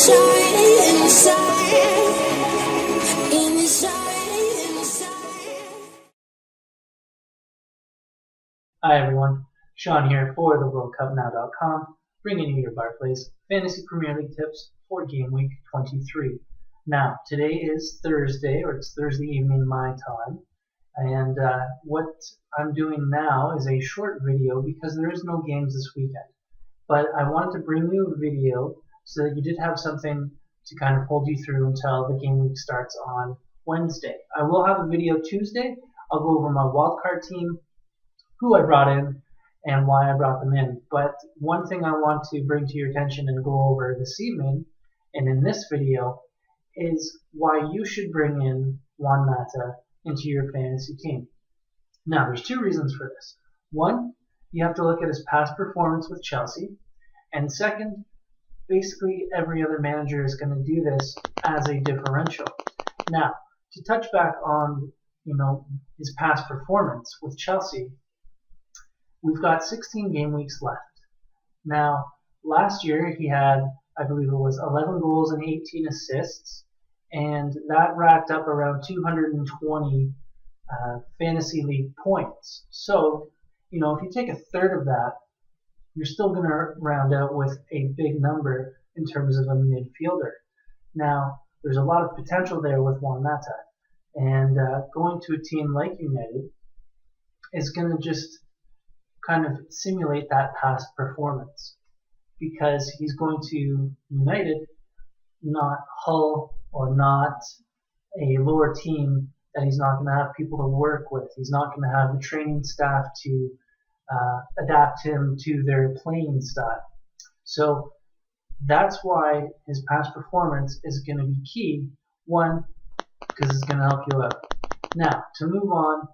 Hi everyone, Sean here for the WorldCupNow.com, bringing you your Barclays Fantasy Premier League tips for Game Week 23. Now, today is Thursday, or it's Thursday evening my time, and what I'm doing now is a short video because there is no games this weekend. But I wanted to bring you a video so that you did have something to kind of hold you through until the game week starts on Wednesday. I will have a video Tuesday. I'll go over my wildcard team, who I brought in, and why I brought them in. But one thing I want to bring to your attention and go over this evening, and in this video, is why you should bring in Juan Mata into your fantasy team. Now, there's two reasons for this. One, you have to look at his past performance with Chelsea, and second, basically every other manager is going to do this as a differential. Now, to touch back on his past performance with Chelsea, we've got 16 game weeks left. Now, last year he had, I believe it was 11 goals and 18 assists, and that racked up around 220 fantasy league points. So, if you take a third of that, you're still going to round out with a big number in terms of a midfielder. Now, there's a lot of potential there with Juan Mata, and going to a team like United is going to just kind of simulate that past performance, because he's going to United, not Hull or not a lower team that he's not going to have people to work with. He's not going to have the training staff to adapt him to their playing style. So that's why his past performance is going to be key. One, because it's going to help you out. Now, to move on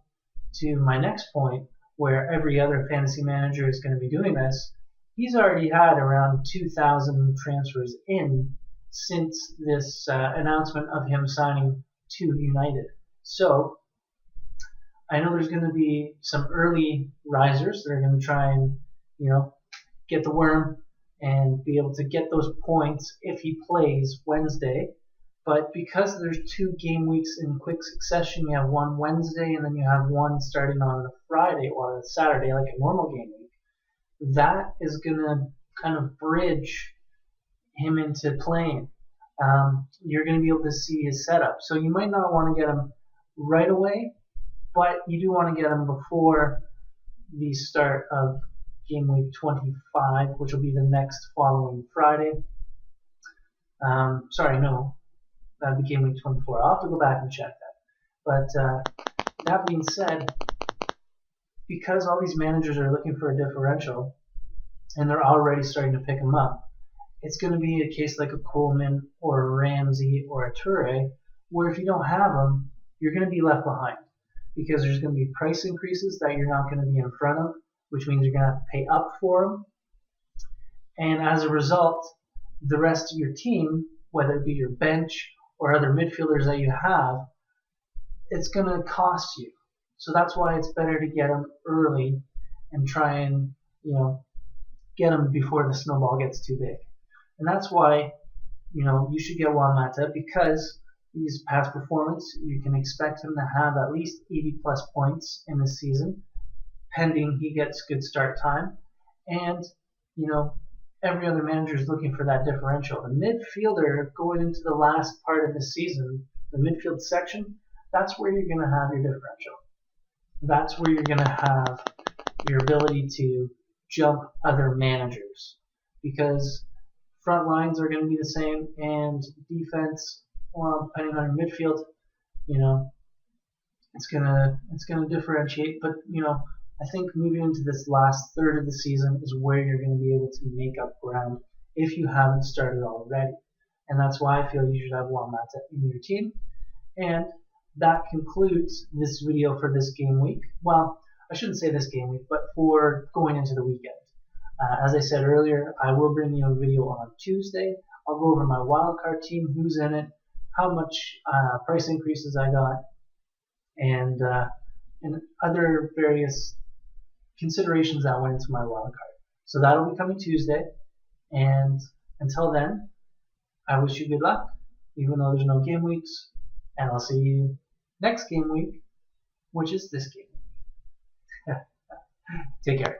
to my next point, where every other fantasy manager is going to be doing this, he's already had around 2,000 transfers in since this announcement of him signing to United. So I know there's going to be some early risers that are going to try and get the worm and be able to get those points if he plays Wednesday. But because there's 2 game weeks in quick succession, you have one Wednesday and then you have one starting on a Friday or a Saturday like a normal game week, that is going to kind of bridge him into playing. You're going to be able to see his setup. So you might not want to get him right away, but you do want to get him before the start of game week 25, which will be the next following Friday. That'd be game week 24. I'll have to go back and check that. But that being said, because all these managers are looking for a differential and they're already starting to pick them up, it's going to be a case like a Coleman or a Ramsey or a Toure, where if you don't have them, you're going to be left behind, because there's going to be price increases that you're not going to be in front of, which means you're going to have to pay up for them. And as a result, the rest of your team, whether it be your bench or other midfielders that you have, it's going to cost you. So that's why it's better to get them early and try and get them before the snowball gets too big. And that's why you should get Juan Mata, because his past performance, you can expect him to have at least 80 plus points in this season, pending he gets good start time. And every other manager is looking for that differential. The midfielder going into the last part of the season, the midfield section, that's where you're going to have your differential. That's where you're going to have your ability to jump other managers, because front lines are going to be the same, and defense, well, depending on your midfield, it's gonna differentiate. But I think moving into this last third of the season is where you're going to be able to make up ground if you haven't started already. And that's why I feel you should have Juan Mata in your team. And that concludes this video for this game week. Well, I shouldn't say this game week, but for going into the weekend. As I said earlier, I will bring you a video on Tuesday. I'll go over my wildcard team, who's in it, how much price increases I got, and other various considerations that went into my wildcard. So that'll be coming Tuesday. And until then, I wish you good luck, even though there's no game weeks, and I'll see you next game week, which is this game. Take care.